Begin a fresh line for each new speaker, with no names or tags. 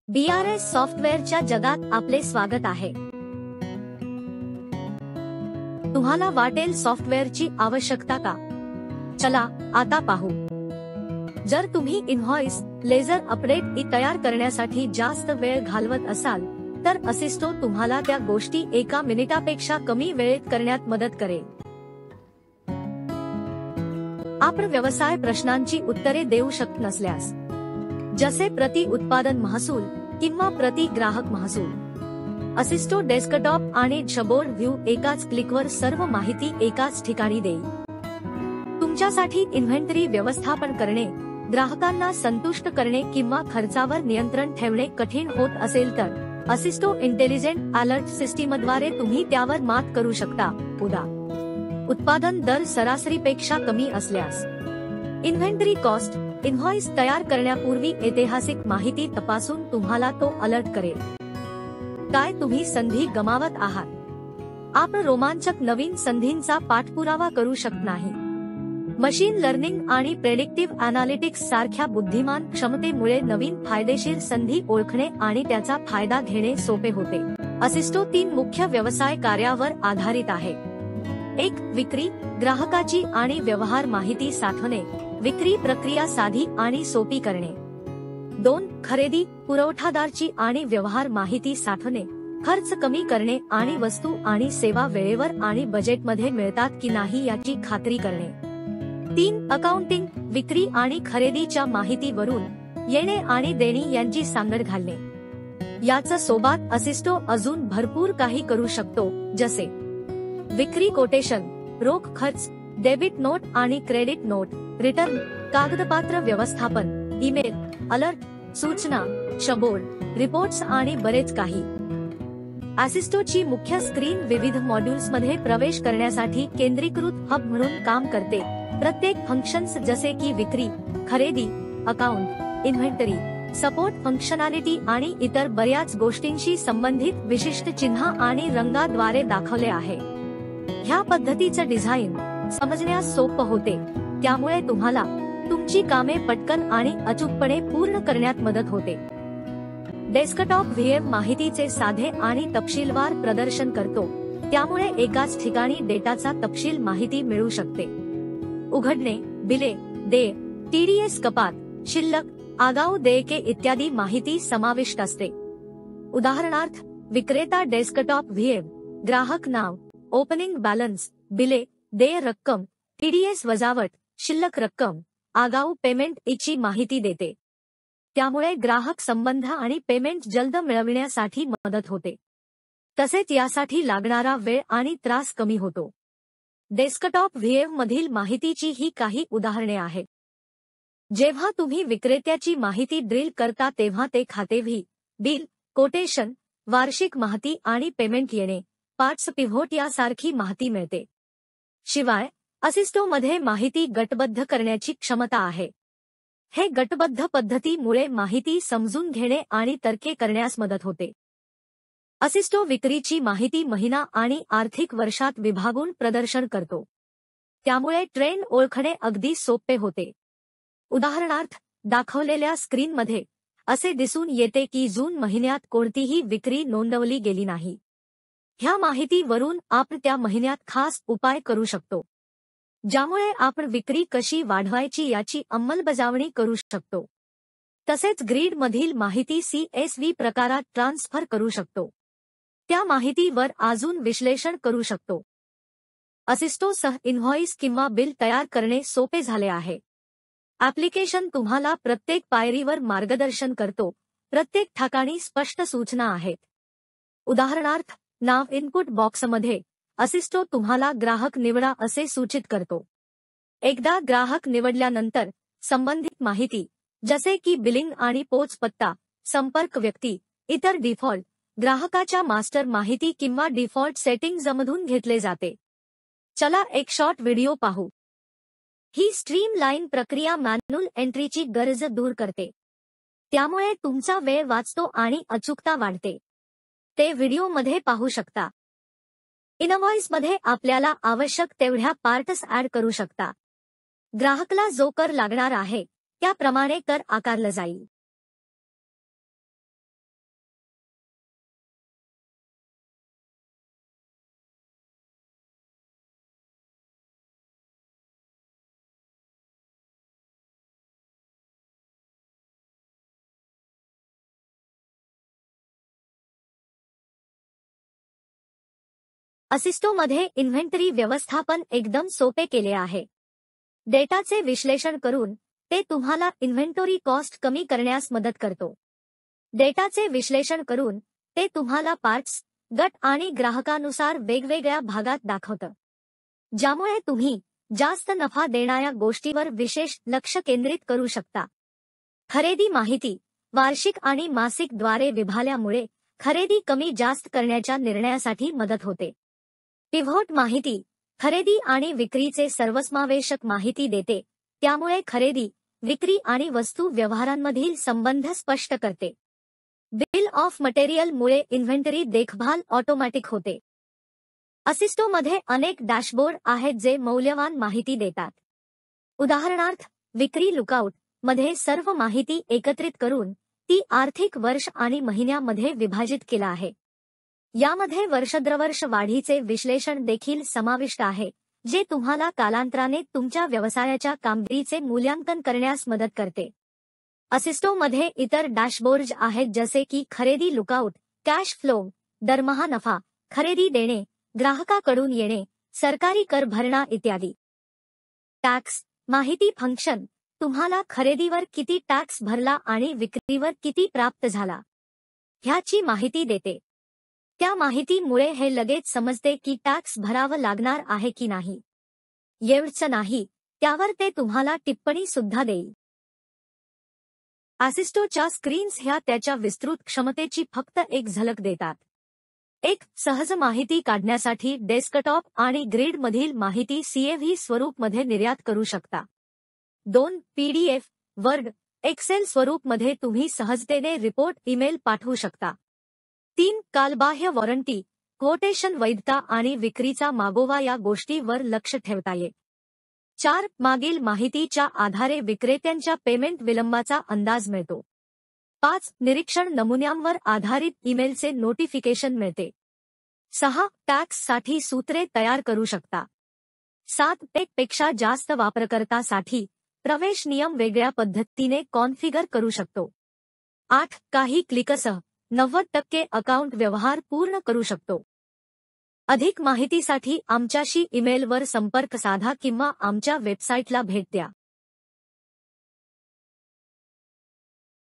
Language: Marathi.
BRS सॉफ्टवेअरच्या जगात आपले स्वागत आहे. तुम्हाला वाटेल सॉफ्टवेअरची आवश्यकता का? चला आता पाहू. जर तुम्ही इनव्हॉइस, लेजर अपडेट तयार करण्यासाठी जास्त वेळ घालवत असाल तर असिस्टो तुम्हाला त्या गोष्टी एका मिनिटापेक्षा कमी वेळेत करण्यात मदत करेल. आपण व्यवसाय प्रश्नांची उत्तरे देऊ शकत नसल्यास, जसे प्रति उत्पादन महसूल किंवा प्रति ग्राहक महसूल, असिस्टो डेस्कटॉप आणि डॅशबोर्ड व्ह्यू एकाच क्लिकवर सर्व माहिती एकाच ठिकाणी देईल. तुमच्यासाठी इन्व्हेंटरी व्यवस्थापन करणे, ग्राहकांना संतुष्ट करणे किंवा खर्चावर नियंत्रण ठेवणे कठीण होत असेल तर असिस्टो इंटेलिजंट अलर्ट सिस्टीमद्वारे तुम्ही त्यावर मात करू शकता. उदा. उत्पादन दर सरासरीपेक्षा कमी असल्यास, इन्व्हेंटरी कॉस्ट इनव्हॉइस तयार करण्यापूर्वी ऐतिहासिक माहिती तपासून तुम्हाला तो अलर्ट करेल. काय तुम्ही संधी गमावत आहात? आपण रोमांचक नवीन संधींचा पाठपुरावा करू शकत नाही. मशीन लर्निंग आणि प्रेडिक्टिव्ह अॅनालिटिक्स सारख्या बुद्धिमान क्षमतेमुळे नवीन फायदेशीर संधी ओळखणे आणि त्याचा फायदा घेणे सोपे होते. असिस्टो 3 मुख्य व्यवसाय कार्यावर आधारित आहे. 1. विक्री, ग्राहकाची आणि व्यवहार माहिती साठवणे, विक्री प्रक्रिया साधी आणि सोपी करणे. 2. खरेदी, पुरवठादाराची आणि व्यवहार माहिती साठवणे, खर्च कमी करणे आणि वस्तू आणि सेवा वेळेवर आणि बजेटमध्ये मिळतात की नाही याची खात्री करणे. 3. अकाउंटिंग, विक्री आणि खरेदीच्या माहितीवरून येणे आणि देणी यांची सांगड घालणे. याच सोबत असिस्टो अजून भरपूर काही करू शकतो, जसे विक्री कोटेशन, रोख खर्च, डेबिट नोट आणि क्रेडिट नोट, रिटर्न, कागदपत्र व्यवस्थापन, ईमेल, अलर्ट, सूचना, डॅशबोर्ड, रिपोर्ट्स आणि बरेच काही. असिस्टोची मुख्य स्क्रीन विविध मॉड्यूल्समध्ये प्रवेश करण्यासाठी केंद्रीकृत हब म्हणून काम करते. प्रत्येक फंक्शन्स जसे की विक्री, खरेदी, अकाउंट, इन्व्हेंटरी, सपोर्ट फंक्शनॅलिटी आणि इतर बऱ्याच गोष्टींशी संबंधित विशिष्ट चिन्ह आणि रंगाद्वारे दाखवले आहे. ह्या पद्धतीचं डिझाईन समजण्यास सोपं होते, त्यामुळे तुम्हाला तुमची कामे पटकन आणि अचूकपणे पूर्ण करण्यात मदत होते. डेस्कटॉप व्हीएम माहितीचे साधे आणि तपशीलवार प्रदर्शन करतो, त्यामुळे एकाच ठिकाणी डेटाचा तपशील माहिती मिळू शकते. उघडणे, बिले, देय, TDS कपात, शिल्लक, आगाऊ देयके इत्यादी माहिती समाविष्ट असते. उदाहरणार्थ, विक्रेता डेस्कटॉप व्हीएम, ग्राहक नाव, ओपनिंग बॅलन्स, बिले, देय रक्कम, TDS वजावट, शिल्लक रक्कम, आगाऊ पेमेंट ची माहिती देते. त्यामुळे ग्राहक संबंध आणि पेमेंट जलद मिळविण्यासाठी मदत होते. तसेच यासाठी लागणारा वेळ आणि त्रास कमी होतो. डेस्कटॉप व्हीएम मधील माहितीची ही काही उदाहरणे आहेत. जेव्हा तुम्ही विक्रेत्याची माहिती ड्रिल करता तेव्हा ते खाते व्ही, बिल, कोटेशन, वार्षिक माहिती आणि पेमेंट येणे, पार्ट्स पिव्होट यासारखी माहिती मिळते. शिवाय असिस्टोमध्ये माहिती गटबद्ध करण्याची क्षमता आहे. हे गटबद्ध पद्धतीमुळे माहिती समजून घेणे आणि तर्के करण्यास मदत होते. असिस्टो विक्रीची माहिती महिना आणि आर्थिक वर्षात विभागून प्रदर्शन करतो, त्यामुळे ट्रेंड ओळखणे अगदी सोपे होते. उदाहरणार्थ, दाखवलेल्या स्क्रीनमध्ये असे दिसून येते की जून महिन्यात कोणतीही विक्री नोंदवली गेली नाही. ह्या माहितीवरून आपण त्या महिन्यात खास उपाय करू शकतो, ज्यामुळे आपण विक्री कशी वाढवायची याची अंमलबजावणी करू शकतो. तसेच ग्रीड मधील माहिती CSV प्रकारात ट्रान्सफर करू शकतो. त्या माहितीवर अजून विश्लेषण करू शकतो. असिस्टो सह इनव्हॉइस किंवा बिल तयार करणे सोपे झाले आहे. ॲप्लिकेशन तुम्हाला प्रत्येक पायरीवर मार्गदर्शन करतो, प्रत्येक ठिकाणी स्पष्ट सूचना आहेत. उदाहरणार्थ, नाव इनपुट बॉक्समध्ये असिस्टो तुम्हाला ग्राहक निवडा असे सूचित करतो. एकदा ग्राहक निवडल्यानंतर संबंधित माहिती, जसे की बिलिंग आणि पोच पत्ता, संपर्क व्यक्ती, इतर डिफॉल्ट, ग्राहकाच्या मास्टर माहिती किंवा डिफॉल्ट सेटिंग्जमधून घेतले जाते. चला एक शॉर्ट व्हिडिओ पाहू. ही स्ट्रीमलाईन प्रक्रिया मॅन्युअल एंट्रीची गरज दूर करते, त्यामुळे तुमचा वेळ वाचतो आणि अचूकता वाढते. ते व्हिडिओमध्ये पाहू शकता. इनव्हॉइसमध्ये आपल्याला आवश्यक तेवढ्या पार्ट्स ऍड करू शकता. ग्राहकाला जो कर लागणार आहे त्याप्रमाणे कर आकारला जाईल. असिस्टोमध्ये इन्व्हेंटरी व्यवस्थापन एकदम सोपे केले आहे. डेटाचे विश्लेषण करून ते तुम्हाला इन्व्हेंटरी कॉस्ट कमी करण्यास मदत करतो. डेटाचे विश्लेषण करून ते तुम्हाला पार्ट्स, गट आणि ग्राहकानुसार वेगवेगळ्या भागात दाखवतं, ज्यामुळे तुम्ही जास्त नफा देणाऱ्या गोष्टीवर विशेष लक्ष केंद्रित करू शकता. खरेदी माहिती वार्षिक आणि मासिक द्वारे विभागल्यामुळे खरेदी कमी जास्त करण्याच्या निर्णयासाठी मदत होते. पिव्होट माहिती खरेदी आणि विक्रीचे सर्वसमावेशक माहिती देते, त्यामुळे खरेदी, विक्री आणि वस्तू व्यवहारांमधील संबंध स्पष्ट करते. बिल ऑफ मटेरियल मुळे इन्व्हेंटरी देखभाल ऑटोमॅटिक होते. असिस्टोमध्ये अनेक डॅशबोर्ड आहेत जे मौल्यवान माहिती देतात. उदाहरणार्थ, विक्री लुकआउट मध्ये सर्व माहिती एकत्रित करून ती आर्थिक वर्ष आणि महिन्यामध्ये विभाजित केला आहे. यामध्ये वर्षद्रवर्ष वाढीचे विश्लेषण देखील समाविष्ट आहे, जे तुम्हाला कालांतराने तुमच्या व्यवसायाच्या कामगिरीचे मूल्यांकन करण्यास मदत करते. असिस्टोमध्ये इतर डॅशबोर्ड आहेत जसे की खरेदी लुकआउट, कॅश फ्लो, दरमहा नफा, खरेदी देणे, ग्राहकाकडून येणे, सरकारी कर भरणा इत्यादी. टॅक्स माहिती फंक्शन तुम्हाला खरेदीवर किती टॅक्स भरला आणि विक्रीवर किती प्राप्त झाला ह्याची माहिती देते. त्या माहितीमुळे हे लगेच समजते की टॅक्स भरावं लागणार आहे की नाही. एवढंच नाही, त्यावर ते तुम्हाला टिप्पणी सुद्धा देईल. असिस्टोच्या स्क्रीन्स ह्या त्याच्या विस्तृत क्षमतेची फक्त एक झलक देतात. एक सहज माहिती काढण्यासाठी डेस्कटॉप आणि ग्रिडमधील माहिती CSV स्वरूपमध्ये निर्यात करू शकता. 2. PDF, वर्ड, एक्सेल स्वरूपमध्ये तुम्ही सहजतेने रिपोर्ट ईमेल पाठवू शकता. 3. कालबाह्य वॉरंटी, क्वोटेशन वैधता आणि विक्रीचा मागोवा या गोष्टीवर लक्ष ठेवता येईल. 4. मागील माहितीच्या आधारे विक्रेत्यांच्या पेमेंट विलंबाचा अंदाज मिळतो. 5. निरीक्षण नमुन्यांवर आधारित ईमेलचे नोटिफिकेशन मिळते. 6. टॅक्ससाठी सूत्रे तयार करू शकता. 7. पेक्षा जास्त वापरकर्त्यासाठी प्रवेश नियम वेगळ्या पद्धतीने कॉन्फिगर करू शकतो. 8. काही क्लिकसह 90% अकाउंट व्यवहार पूर्ण करू शकतो. अधिक माहितीसाठी आमच्याशी ईमेलवर संपर्क साधा किंवा आमच्या वेबसाईटला भेट द्या.